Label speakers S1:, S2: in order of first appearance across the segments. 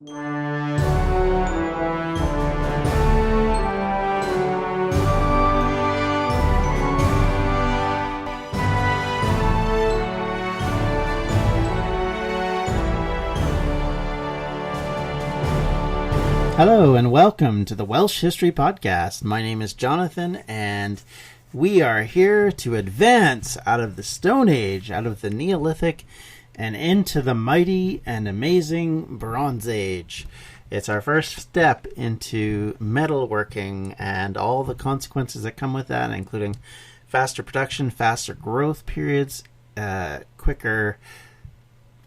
S1: Hello and welcome to the Welsh History Podcast. My name is Jonathan and we are here to advance out of the Stone Age, out of the Neolithic, and into the mighty and amazing Bronze Age. It's our first step into metalworking and all the consequences that come with that, including faster production, faster growth periods, quicker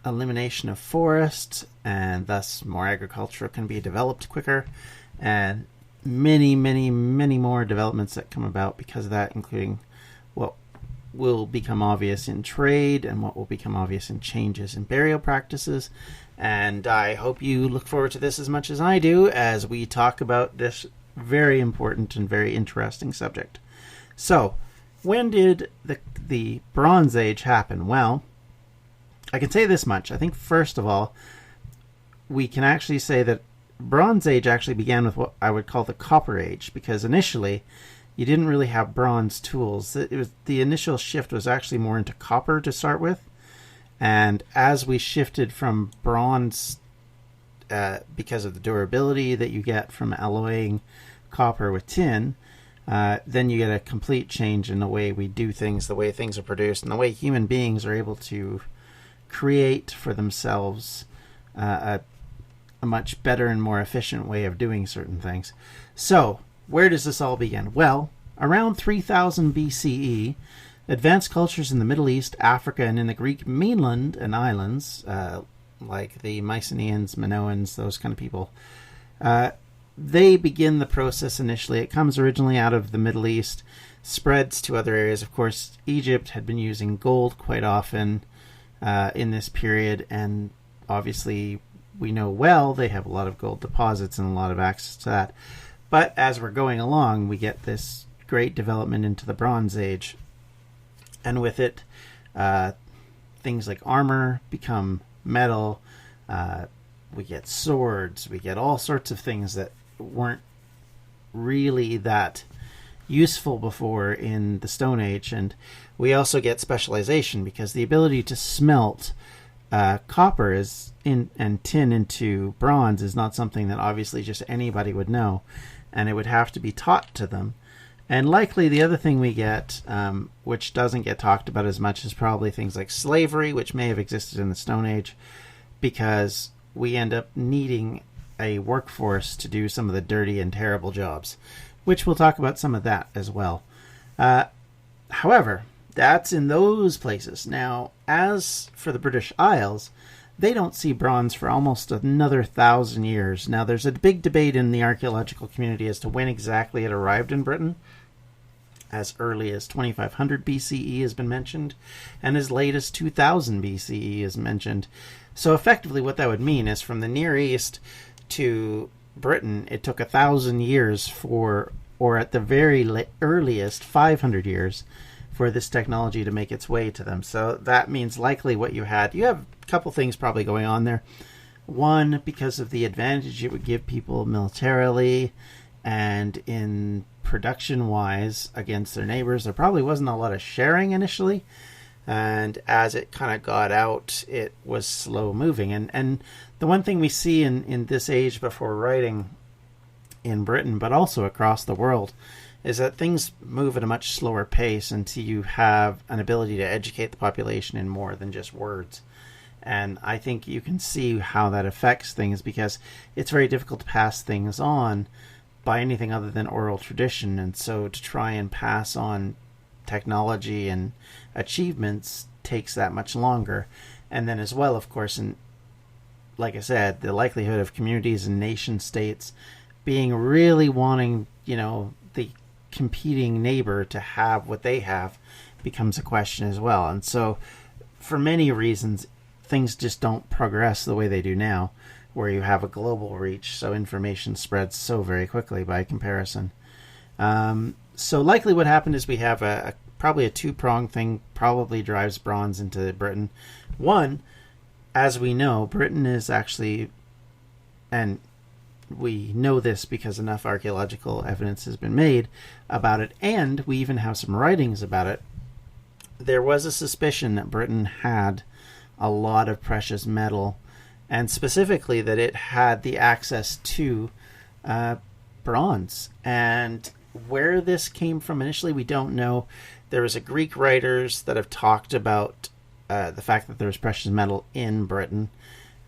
S1: elimination of forests, and thus more agriculture can be developed quicker, and many more developments that come about because of that, including what will become obvious in trade and what will become obvious in changes in burial practices. And I hope you look forward to this as much as I do as we talk about this very important and very interesting subject. So, when did the Bronze Age happen? Well, I can say this much. I think, first of all, we can actually say that Bronze Age actually began with what I would call the Copper Age, because initially you didn't really have bronze tools. The initial shift was actually more into copper to start with, and as we shifted from bronze, because of the durability that you get from alloying copper with tin, then you get a complete change in the way we do things, the way things are produced, and the way human beings are able to create for themselves a much better and more efficient way of doing certain things. So, where does this all begin? Well, around 3000 BCE, advanced cultures in the Middle East, Africa, and in the Greek mainland and islands, like the Mycenaeans, Minoans, those kind of people, they begin the process initially. It comes originally out of the Middle East, spreads to other areas. Of course, Egypt had been using gold quite often in this period, and obviously we know well they have a lot of gold deposits and a lot of access to that. But as we're going along, we get this great development into the Bronze Age, and with it, things like armor become metal. We get swords, we get all sorts of things that weren't really that useful before in the Stone Age. And we also get specialization, because the ability to smelt copper and tin into bronze is not something that obviously just anybody would know, and it would have to be taught to them. And likely the other thing we get, which doesn't get talked about as much, is probably things like slavery, which may have existed in the Stone Age, because we end up needing a workforce to do some of the dirty and terrible jobs, which we'll talk about some of that as well. However, that's in those places. Now, as for the British Isles, they don't see bronze for almost another 1,000 years. Now, there's a big debate in the archaeological community as to when exactly it arrived in Britain. As early as 2500 BCE has been mentioned, and as late as 2000 BCE is mentioned. So effectively what that would mean is from the Near East to Britain, it took 1,000 years or at the very earliest 500 years for this technology to make its way to them. So that means likely what you have a couple things probably going on there. One, because of the advantage it would give people militarily and in production wise against their neighbors. There probably wasn't a lot of sharing initially, and as it kind of got out, it was slow moving. And the one thing we see in this age before writing in Britain, but also across the world, is that things move at a much slower pace until you have an ability to educate the population in more than just words. And I think you can see how that affects things, because it's very difficult to pass things on by anything other than oral tradition. And so to try and pass on technology and achievements takes that much longer. And then as well, of course, and like I said, the likelihood of communities and nation states being really wanting, the competing neighbor to have what they have becomes a question as well. And so for many reasons, things just don't progress the way they do now, where you have a global reach, so information spreads so very quickly by comparison. So likely what happened is we have probably a two-pronged thing probably drives bronze into Britain. One, as we know, Britain is actually and we know this because enough archaeological evidence has been made about it, and we even have some writings about it. There was a suspicion that Britain had a lot of precious metal, and specifically that it had the access to bronze. And where this came from initially, we don't know. There was a Greek writers that have talked about the fact that there was precious metal in Britain,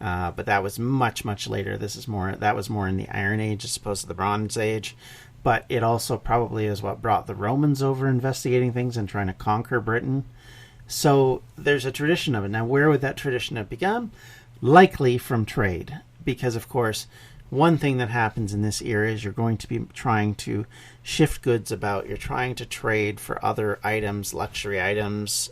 S1: but that was much, much later. That was more in the Iron Age as opposed to the Bronze Age. But it also probably is what brought the Romans over investigating things and trying to conquer Britain. So there's a tradition of it. Now, where would that tradition have begun? Likely from trade, because of course, one thing that happens in this era is you're going to be trying to shift goods about. You're trying to trade for other items, luxury items,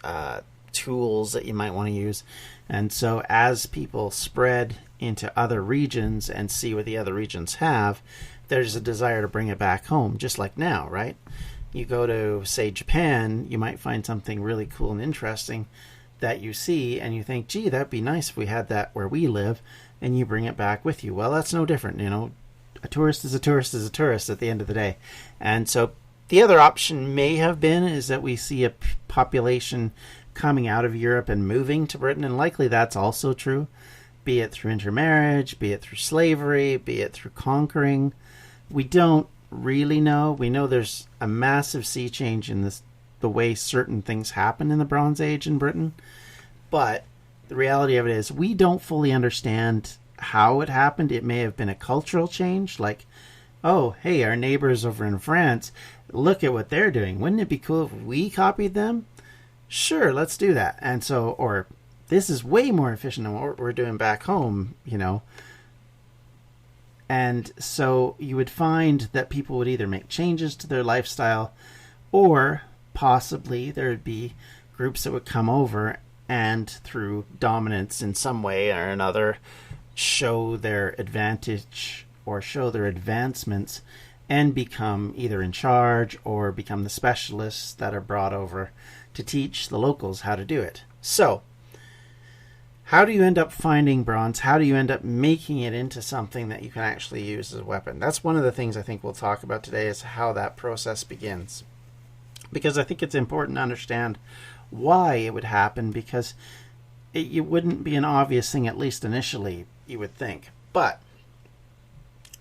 S1: tools that you might want to use. And so as people spread into other regions and see what the other regions have, there's a desire to bring it back home, just like now, right? You go to, say, Japan, you might find something really cool and interesting that you see, and you think, gee, that'd be nice if we had that where we live, and you bring it back with you. Well, that's no different. A tourist is a tourist is a tourist at the end of the day. And so the other option may have been is that we see a population coming out of Europe and moving to Britain, and likely that's also true, be it through intermarriage, be it through slavery, be it through conquering. We don't really know. We know there's a massive sea change in the way certain things happen in the Bronze Age in Britain, but the reality of it is we don't fully understand how it happened. It may have been a cultural change, like, oh, hey, our neighbors over in France, look at what they're doing. Wouldn't it be cool if we copied them? Sure, let's do that. And so, or this is way more efficient than what we're doing back home, And so you would find that people would either make changes to their lifestyle, or possibly there would be groups that would come over and through dominance in some way or another show their advantage or show their advancements and become either in charge or become the specialists that are brought over to teach the locals how to do it. So how do you end up finding bronze? How do you end up making it into something that you can actually use as a weapon? That's one of the things I think we'll talk about today, is how that process begins. Because I think it's important to understand why it would happen, because it wouldn't be an obvious thing, at least initially, you would think. But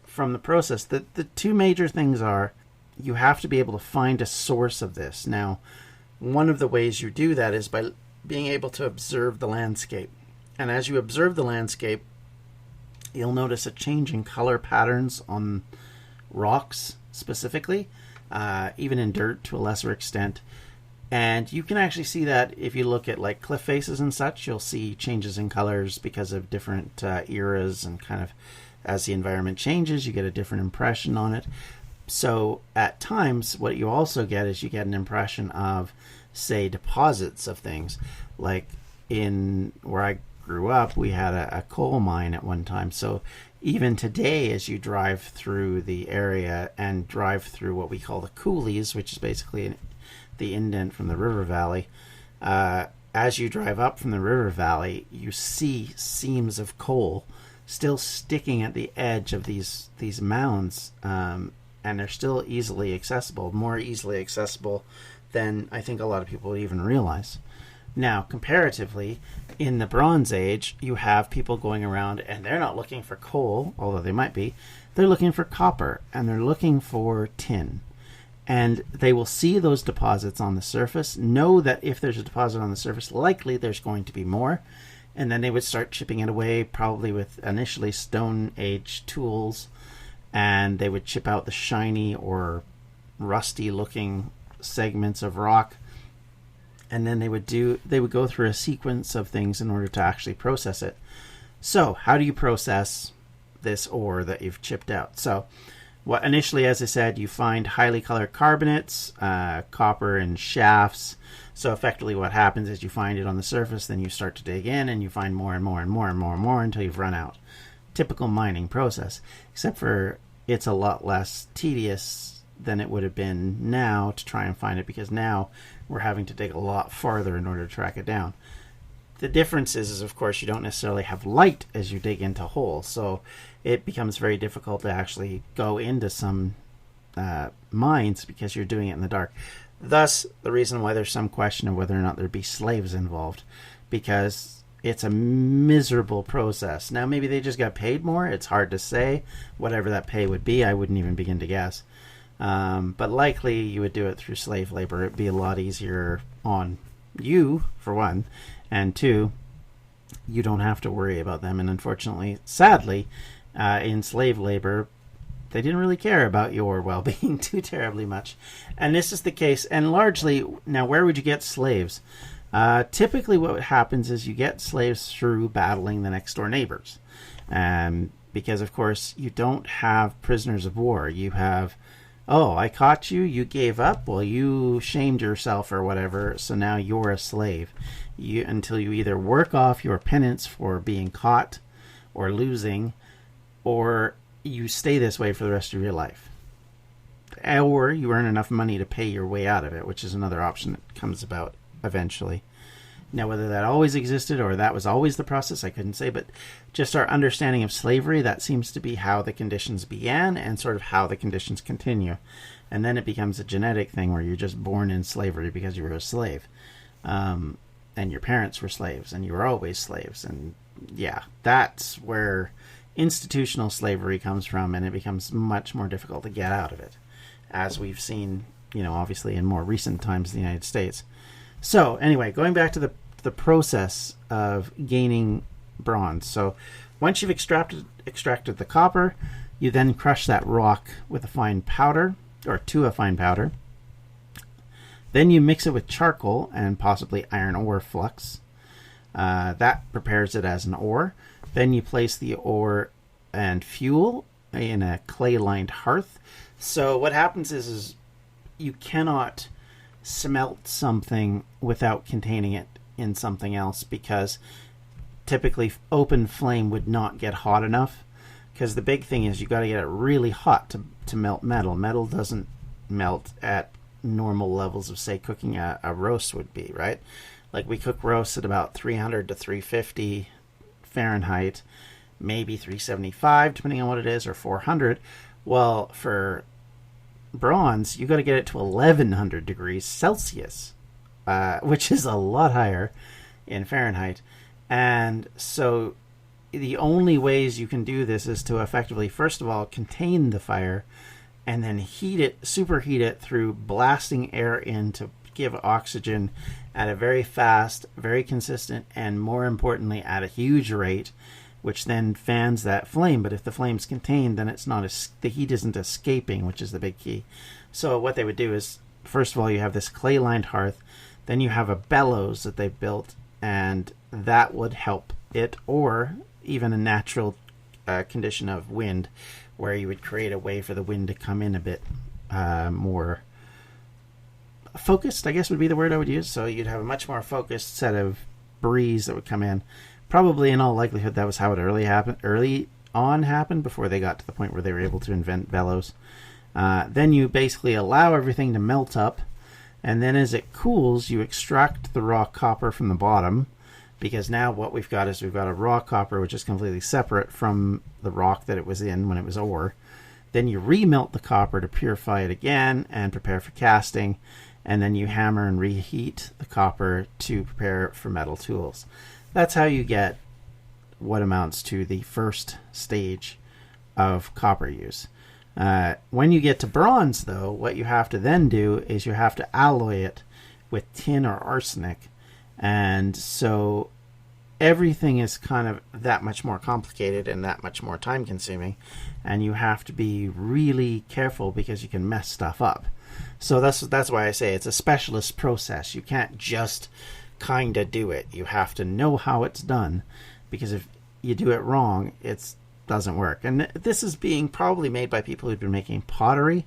S1: from the process, the two major things are you have to be able to find a source of this. Now, one of the ways you do that is by being able to observe the landscape. And as you observe the landscape, you'll notice a change in color patterns on rocks specifically, even in dirt to a lesser extent. And you can actually see that if you look at like cliff faces and such. You'll see changes in colors because of different eras, and kind of as the environment changes, you get a different impression on it. So at times, what you also get is you get an impression of, say, deposits of things. Like in where I grew up, we had a coal mine at one time. So even today, as you drive through the area and drive through what we call the coulees, which is basically the indent from the river valley, as you drive up from the river valley, you see seams of coal still sticking at the edge of these mounds, and they're still easily accessible, more easily accessible than I think a lot of people would even realize. Now, comparatively, in the Bronze Age, you have people going around and they're not looking for coal, although they might be. They're looking for copper, and they're looking for tin. And they will see those deposits on the surface, know that if there's a deposit on the surface, likely there's going to be more. And then they would start chipping it away, probably with initially Stone Age tools, and they would chip out the shiny or rusty looking segments of rock. And then they would go through a sequence of things in order to actually process it. So how do you process this ore that you've chipped out? So what initially, as I said, you find highly colored carbonates, copper in shafts. So effectively what happens is you find it on the surface, then you start to dig in and you find more and more and more and more and more until you've run out. Typical mining process, except for it's a lot less tedious than it would have been now to try and find it, because now we're having to dig a lot farther in order to track it down. The difference is, of course, you don't necessarily have light as you dig into holes, so it becomes very difficult to actually go into some mines because you're doing it in the dark. Thus, the reason why there's some question of whether or not there'd be slaves involved, because it's a miserable process. Now, maybe they just got paid more. It's hard to say. Whatever that pay would be, I wouldn't even begin to guess. But likely you would do it through slave labor. It'd be a lot easier on you, for one, and two, you don't have to worry about them. And unfortunately, sadly, in slave labor, they didn't really care about your well-being too terribly much. And this is the case. And largely, now where would you get slaves? Typically what happens is you get slaves through battling the next door neighbors. Because, of course, you don't have prisoners of war. You have, oh, I caught you, you gave up, well, you shamed yourself or whatever, so now you're a slave. Until you either work off your penance for being caught or losing, or you stay this way for the rest of your life. Or you earn enough money to pay your way out of it, which is another option that comes about eventually. Now, whether that always existed or that was always the process, I couldn't say, but just our understanding of slavery, that seems to be how the conditions began and sort of how the conditions continue. And then it becomes a genetic thing where you're just born in slavery because you were a slave. And your parents were slaves and you were always slaves. And yeah, that's where institutional slavery comes from, and it becomes much more difficult to get out of it, as we've seen, obviously in more recent times in the United States. So anyway, going back to the process of gaining bronze. So once you've extracted the copper, you then crush that rock with a fine powder, or to a fine powder. Then you mix it with charcoal and possibly iron ore flux. That prepares it as an ore. Then you place the ore and fuel in a clay-lined hearth. So what happens is you cannot smelt something without containing it in something else, because typically open flame would not get hot enough, because the big thing is you got to get it really hot to melt metal. Metal doesn't melt at normal levels of, say, cooking a roast would be, right? Like we cook roasts at about 300 to 350 Fahrenheit, maybe 375 depending on what it is, or 400. Well, for bronze, you got to get it to 1100 degrees Celsius, which is a lot higher in Fahrenheit. And so the only ways you can do this is to effectively, first of all, contain the fire, and then superheat it through blasting air in to give oxygen at a very fast, very consistent, and more importantly, at a huge rate, which then fans that flame. But if the flame's contained, then the heat isn't escaping, which is the big key. So what they would do is, first of all, you have this clay-lined hearth, then you have a bellows that they've built, and that would help it, or even a natural condition of wind, where you would create a way for the wind to come in a bit more focused, I guess would be the word I would use. So you'd have a much more focused set of breeze that would come in. Probably in all likelihood that was how it early on happened, before they got to the point where they were able to invent bellows. Then you basically allow everything to melt up, and then as it cools, you extract the raw copper from the bottom, because now what we've got a raw copper which is completely separate from the rock that it was in when it was ore. Then you remelt the copper to purify it again and prepare for casting, and then you hammer and reheat the copper to prepare it for metal tools. That's how you get what amounts to the first stage of copper use. When you get to bronze, though, what you have to then do is you have to alloy it with tin or arsenic. And so everything is kind of that much more complicated and that much more time consuming. And you have to be really careful because you can mess stuff up. So that's why I say it's a specialist process. You can't just kind of do it. You have to know how it's done, because if you do it wrong, it doesn't work. And this is being probably made by people who've been making pottery,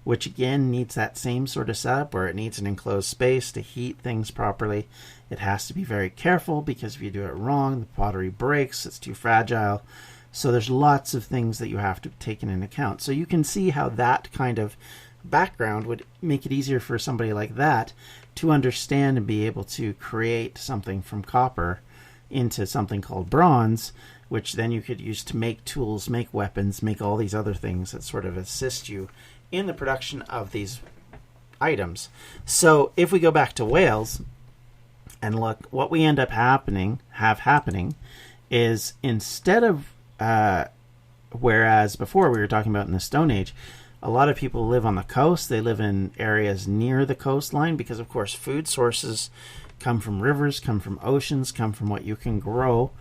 S1: which again needs that same sort of setup where it needs an enclosed space to heat things properly. It has to be very careful, because if you do it wrong, the pottery breaks, it's too fragile. So there's lots of things that you have to take into account. So you can see how that kind of background would make it easier for somebody like that to understand and be able to create something from copper into something called bronze, which then you could use to make tools, make weapons, make all these other things that sort of assist you in the production of these items. So if we go back to Wales and look, what we end up happening is, instead of whereas before we were talking about in the Stone Age, a lot of people live on the coast. They live in areas near the coastline because, of course, food sources come from rivers, come from oceans, come from what you can grow.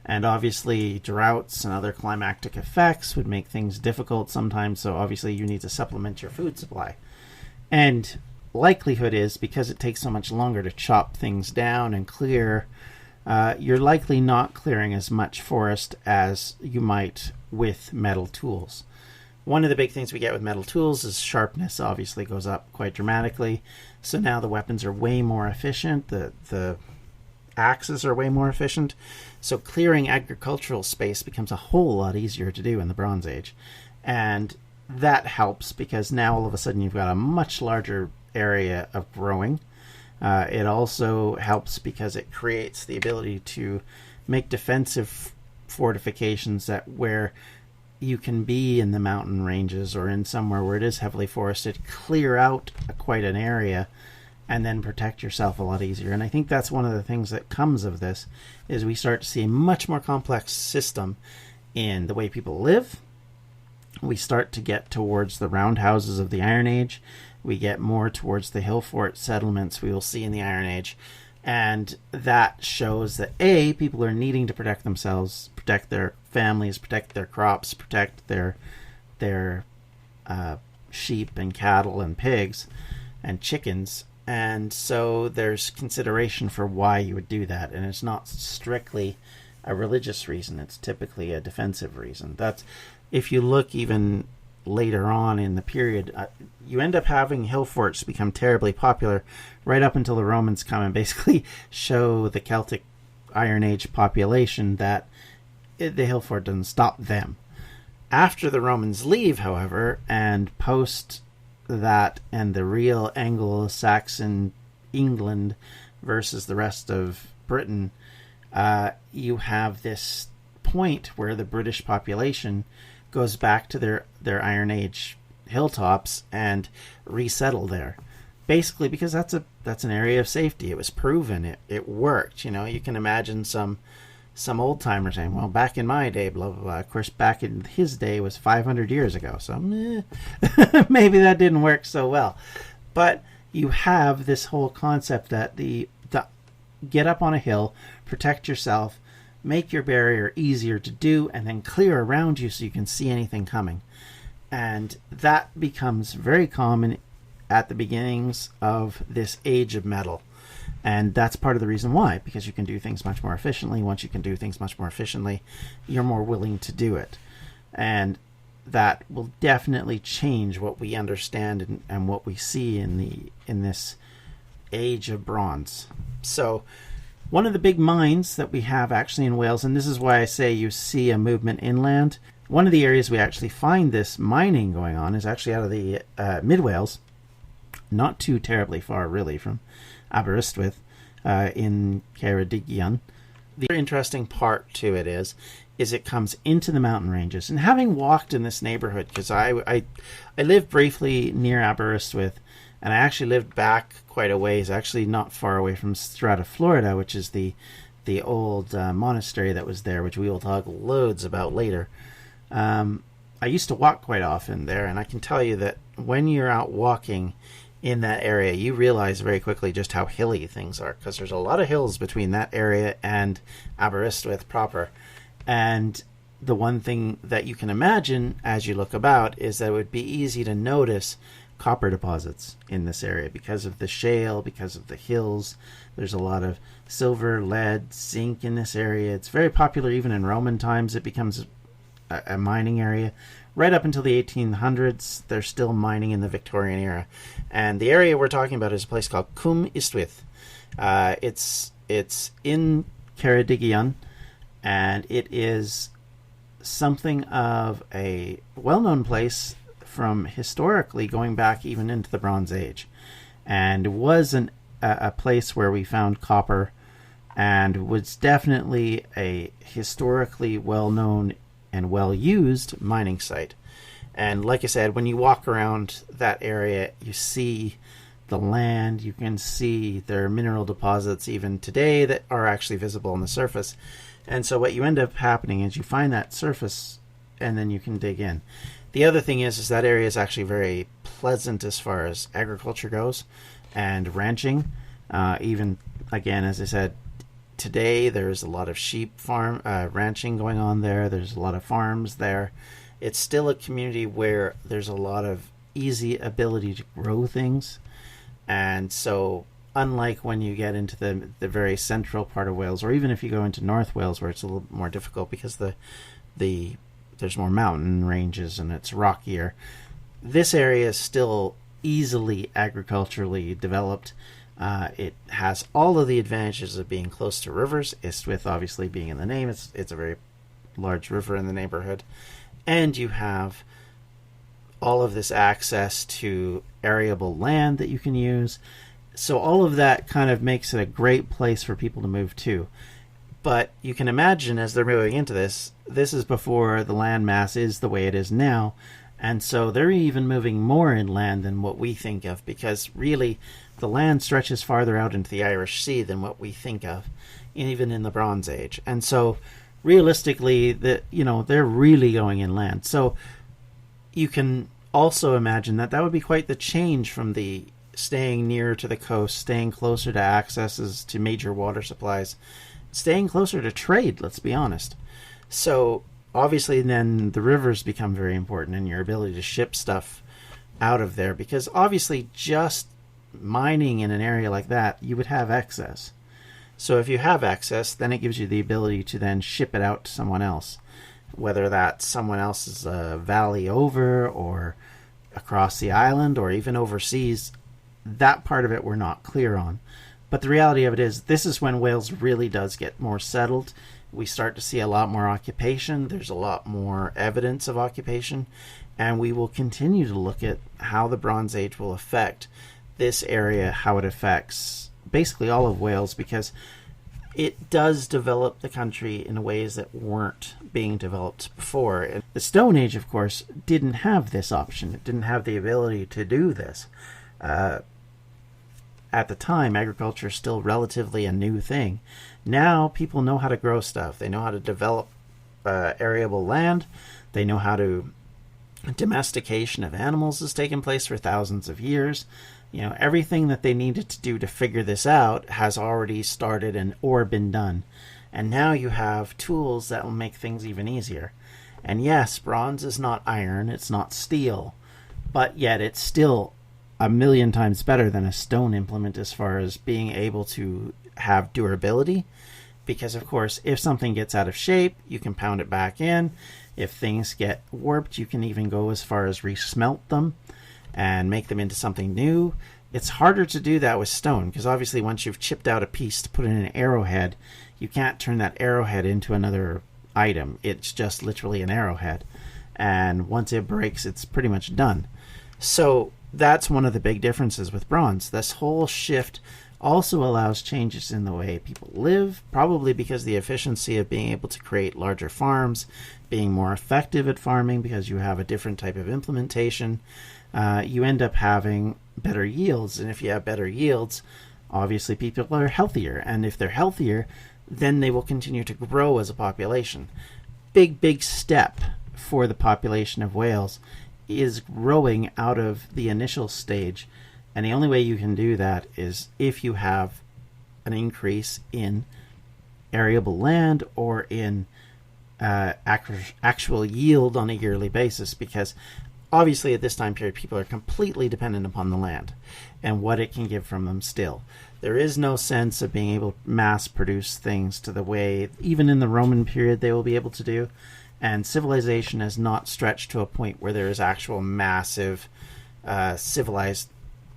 S1: And obviously droughts and other climatic effects would make things difficult sometimes. So obviously you need to supplement your food supply. And likelihood is, because it takes so much longer to chop things down and clear, you're likely not clearing as much forest as you might with metal tools. One of the big things we get with metal tools is sharpness obviously goes up quite dramatically. So now the weapons are way more efficient. The axes are way more efficient. So clearing agricultural space becomes a whole lot easier to do in the Bronze Age. And that helps because now all of a sudden you've got a much larger area of growing. It also helps because it creates the ability to make defensive fortifications that where you can be in the mountain ranges or in somewhere where it is heavily forested, clear out quite an area and then protect yourself a lot easier. And I think that's one of the things that comes of this, is we start to see a much more complex system in the way people live. We start to get towards the roundhouses of the Iron Age. We get more towards the hill fort settlements we will see in the Iron Age. And that shows that, A, people are needing to protect themselves, protect their families, protect their crops, protect their sheep and cattle and pigs and chickens. And so there's consideration for why you would do that. And it's not strictly a religious reason. It's typically a defensive reason. That's, if you look even later on in the period, you end up having hill forts become terribly popular right up until the Romans come and basically show the Celtic Iron Age population that the hill fort doesn't stop them. After the Romans leave, however, and post that and the real Anglo-Saxon England versus the rest of Britain, you have this point where the British population goes back to their Iron Age hilltops and resettle there, basically because that's an area of safety. It was proven it worked. You know, you can imagine some old timer saying, well, back in my day, blah blah blah. Of course, back in his day was 500 years ago, so maybe that didn't work so well. But you have this whole concept that the get up on a hill, protect yourself, make your barrier easier to do, and then clear around you so you can see anything coming. And that becomes very common at the beginnings of this age of metal. And that's part of the reason why, because you can do things much more efficiently. Once you can do things much more efficiently, you're more willing to do it. And that will definitely change what we understand and what we see in this age of bronze. So one of the big mines that we have actually in Wales, and this is why I say you see a movement inland, one of the areas we actually find this mining going on is actually out of the mid-Wales, not too terribly far really from Aberystwyth, in Ceredigion. The interesting part to it is it comes into the mountain ranges. And having walked in this neighborhood, because I lived briefly near Aberystwyth, and I actually lived back quite a ways, actually not far away from Strata, Florida, which is the old monastery that was there, which we will talk loads about later. I used to walk quite often there, and I can tell you that when you're out walking in that area, you realize very quickly just how hilly things are, because there's a lot of hills between that area and Aberystwyth proper. And the one thing that you can imagine as you look about is that it would be easy to notice copper deposits in this area because of the shale, because of the hills. There's a lot of silver, lead, zinc in this area. It's very popular even in Roman times. It becomes a mining area. Right up until the 1800s, they're still mining in the Victorian era. And the area we're talking about is a place called Cwm Ystwyth. It's in Ceredigion, and it is something of a well-known place from historically going back even into the Bronze Age, and was a place where we found copper and was definitely a historically well-known and well-used mining site. And like I said, when you walk around that area, you see the land, you can see there are mineral deposits even today that are actually visible on the surface. And so what you end up happening is you find that surface and then you can dig in. The other thing is that area is actually very pleasant as far as agriculture goes and ranching. Even, again, as I said, today there's a lot of sheep ranching going on there. There's a lot of farms there. It's still a community where there's a lot of easy ability to grow things. And so unlike when you get into the very central part of Wales, or even if you go into North Wales where it's a little more difficult because there's more mountain ranges and it's rockier, this area is still easily agriculturally developed. It has all of the advantages of being close to rivers. It's with obviously being in the name. It's a very large river in the neighborhood. And you have all of this access to arable land that you can use. So all of that kind of makes it a great place for people to move to. But you can imagine as they're moving into this is before the land mass is the way it is now. And so they're even moving more inland than what we think of, because really the land stretches farther out into the Irish Sea than what we think of, even in the Bronze Age. And so realistically, they're really going inland. So you can also imagine that would be quite the change from the staying near to the coast, staying closer to accesses to major water supplies, staying closer to trade, let's be honest. So obviously then the rivers become very important in your ability to ship stuff out of there, because obviously just mining in an area like that, you would have excess. So if you have excess, then it gives you the ability to then ship it out to someone else, whether that's someone else's valley over or across the island or even overseas. That part of it we're not clear on. But the reality of it is this is when Wales really does get more settled. We start to see a lot more occupation. There's a lot more evidence of occupation. And we will continue to look at how the Bronze Age will affect this area, how it affects basically all of Wales, because it does develop the country in ways that weren't being developed before. And the Stone Age, of course, didn't have this option. It didn't have the ability to do this. At the time, agriculture is still relatively a new thing. Now people know how to grow stuff. They know how to develop arable land. They know how to... Domestication of animals has taken place for thousands of years. Everything that they needed to do to figure this out has already started or been done. And now you have tools that will make things even easier. And yes, bronze is not iron, it's not steel, but yet it's still a million times better than a stone implement as far as being able to have durability. Because, of course, if something gets out of shape, you can pound it back in. If things get warped, you can even go as far as resmelt them and make them into something new. It's harder to do that with stone, because obviously once you've chipped out a piece to put in an arrowhead, you can't turn that arrowhead into another item. It's just literally an arrowhead. And once it breaks, it's pretty much done. So that's one of the big differences with bronze. This whole shift also allows changes in the way people live, probably because the efficiency of being able to create larger farms, being more effective at farming because you have a different type of implementation. You end up having better yields, and if you have better yields, obviously people are healthier, and if they're healthier, then they will continue to grow as a population. Big step for the population of Wales is growing out of the initial stage, and the only way you can do that is if you have an increase in arable land or in actual yield on a yearly basis, because obviously at this time period people are completely dependent upon the land and what it can give from them still. There is no sense of being able to mass produce things to the way even in the Roman period they will be able to do, and civilization has not stretched to a point where there is actual massive civilized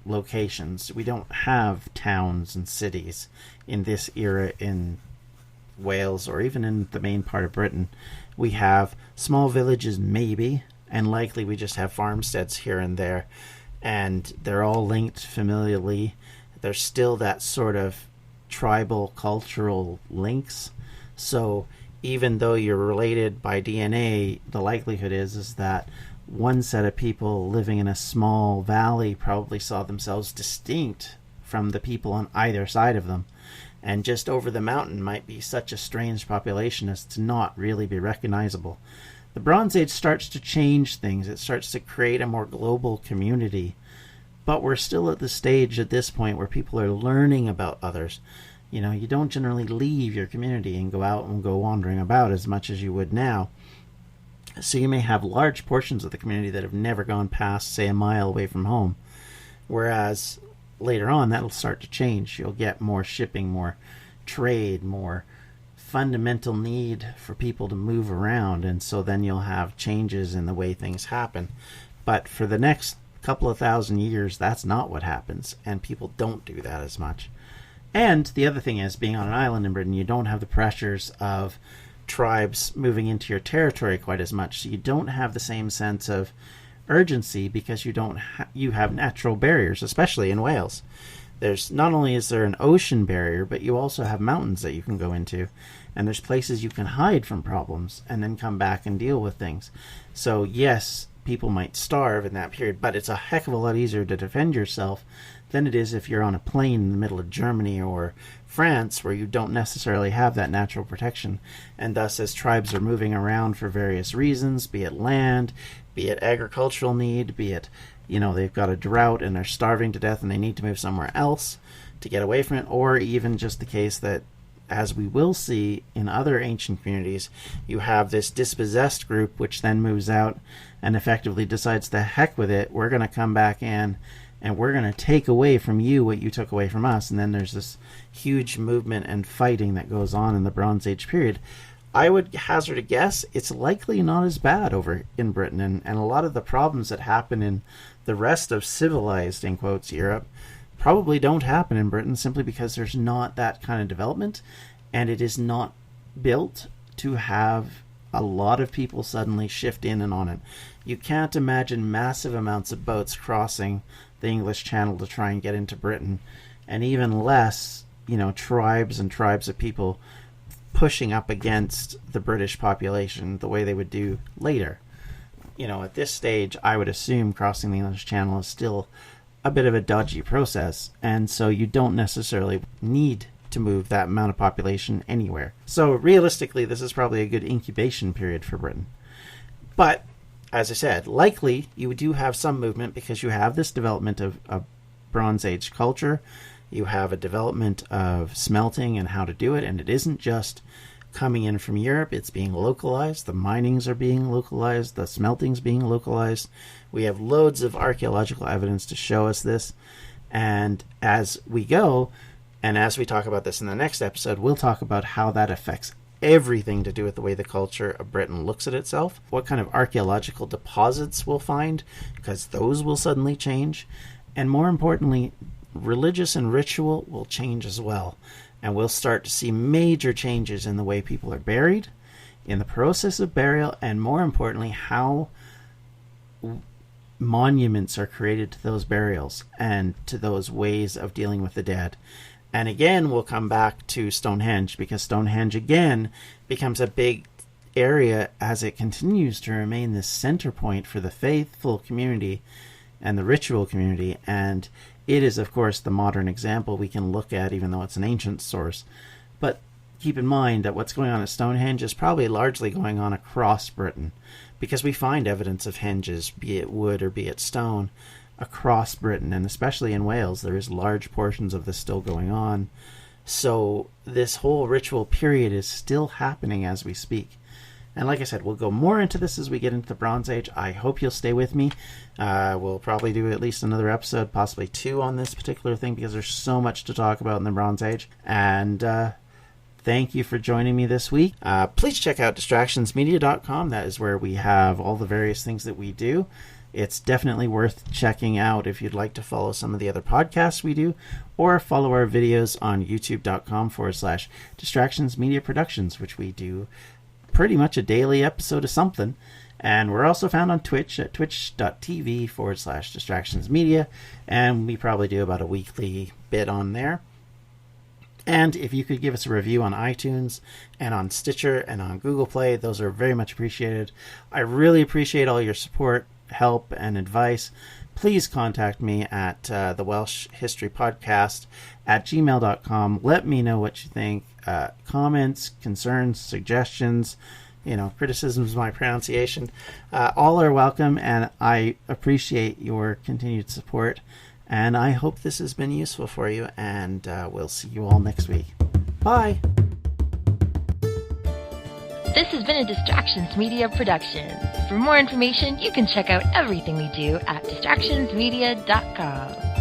S1: locations. We don't have towns and cities in this era in Wales or even in the main part of Britain. We have small villages maybe, and likely we just have farmsteads here and there, and they're all linked familially. There's still that sort of tribal cultural links. So even though you're related by DNA, the likelihood is that one set of people living in a small valley probably saw themselves distinct from the people on either side of them. And just over the mountain might be such a strange population as to not really be recognizable. The Bronze Age starts to change things. It starts to create a more global community. But we're still at the stage at this point where people are learning about others. You don't generally leave your community and go out and go wandering about as much as you would now. So you may have large portions of the community that have never gone past, say, a mile away from home. Whereas later on, that'll start to change. You'll get more shipping, more trade, more fundamental need for people to move around. And so then you'll have changes in the way things happen. But for the next couple of thousand years, that's not what happens. And people don't do that as much. And the other thing is, being on an island in Britain, you don't have the pressures of tribes moving into your territory quite as much. So you don't have the same sense of urgency because you have natural barriers, especially in Wales. There's not only is there an ocean barrier, but you also have mountains that you can go into, and there's places you can hide from problems and then come back and deal with things. So yes, people might starve in that period, but it's a heck of a lot easier to defend yourself than it is if you're on a plain in the middle of Germany or France, where you don't necessarily have that natural protection. And thus, as tribes are moving around for various reasons, be it land, be it agricultural need, be it, they've got a drought and they're starving to death and they need to move somewhere else to get away from it, or even just the case that, as we will see in other ancient communities, you have this dispossessed group which then moves out and effectively decides, the heck with it, we're going to come back in and we're going to take away from you what you took away from us. And then there's this huge movement and fighting that goes on in the Bronze Age period. I would hazard a guess it's likely not as bad over in Britain. And a lot of the problems that happen in the rest of civilized, in quotes, Europe, probably don't happen in Britain simply because there's not that kind of development. And it is not built to have a lot of people suddenly shift in and on it. You can't imagine massive amounts of boats crossing the English Channel to try and get into Britain, and even less, tribes and tribes of people pushing up against the British population the way they would do later. At this stage, I would assume crossing the English Channel is still a bit of a dodgy process, and so you don't necessarily need to move that amount of population anywhere. So realistically, this is probably a good incubation period for Britain. But as I said, likely you do have some movement because you have this development of Bronze Age culture. You have a development of smelting and how to do it, and it isn't just coming in from Europe. It's being localized. The minings are being localized. The smelting's being localized. We have loads of archaeological evidence to show us this. And as we go, and as we talk about this in the next episode, we'll talk about how that affects everything to do with the way the culture of Britain looks at itself, what kind of archaeological deposits we'll find, because those will suddenly change, and more importantly, religious and ritual will change as well, and we'll start to see major changes in the way people are buried, in the process of burial, and more importantly, how monuments are created to those burials and to those ways of dealing with the dead. And again, we'll come back to Stonehenge, because Stonehenge again becomes a big area as it continues to remain this center point for the faithful community and the ritual community. And it is, of course, the modern example we can look at, even though it's an ancient source. But keep in mind that what's going on at Stonehenge is probably largely going on across Britain, because we find evidence of henges, be it wood or be it stone, across Britain, and especially in Wales, there is large portions of this still going on. So this whole ritual period is still happening as we speak. And like I said, we'll go more into this as we get into the Bronze Age. I hope you'll stay with me. We'll probably do at least another episode, possibly 2 on this particular thing, because there's so much to talk about in the Bronze Age. And thank you for joining me this week. Please check out distractionsmedia.com. That is where we have all the various things that we do. It's definitely worth checking out if you'd like to follow some of the other podcasts we do, or follow our videos on youtube.com/Distractions Media Productions, which we do pretty much a daily episode of something. And we're also found on Twitch at twitch.tv/Distractions Media, and we probably do about a weekly bit on there. And if you could give us a review on iTunes and on Stitcher and on Google Play, those are very much appreciated. I really appreciate all your support, help, and advice. Please contact me at the Welsh History Podcast at gmail.com. Let me know what you think. Comments, concerns, suggestions, criticisms of my pronunciation. All are welcome, and I appreciate your continued support. And I hope this has been useful for you, and we'll see you all next week. Bye!
S2: This has been a Distractions Media production. For more information, you can check out everything we do at distractionsmedia.com.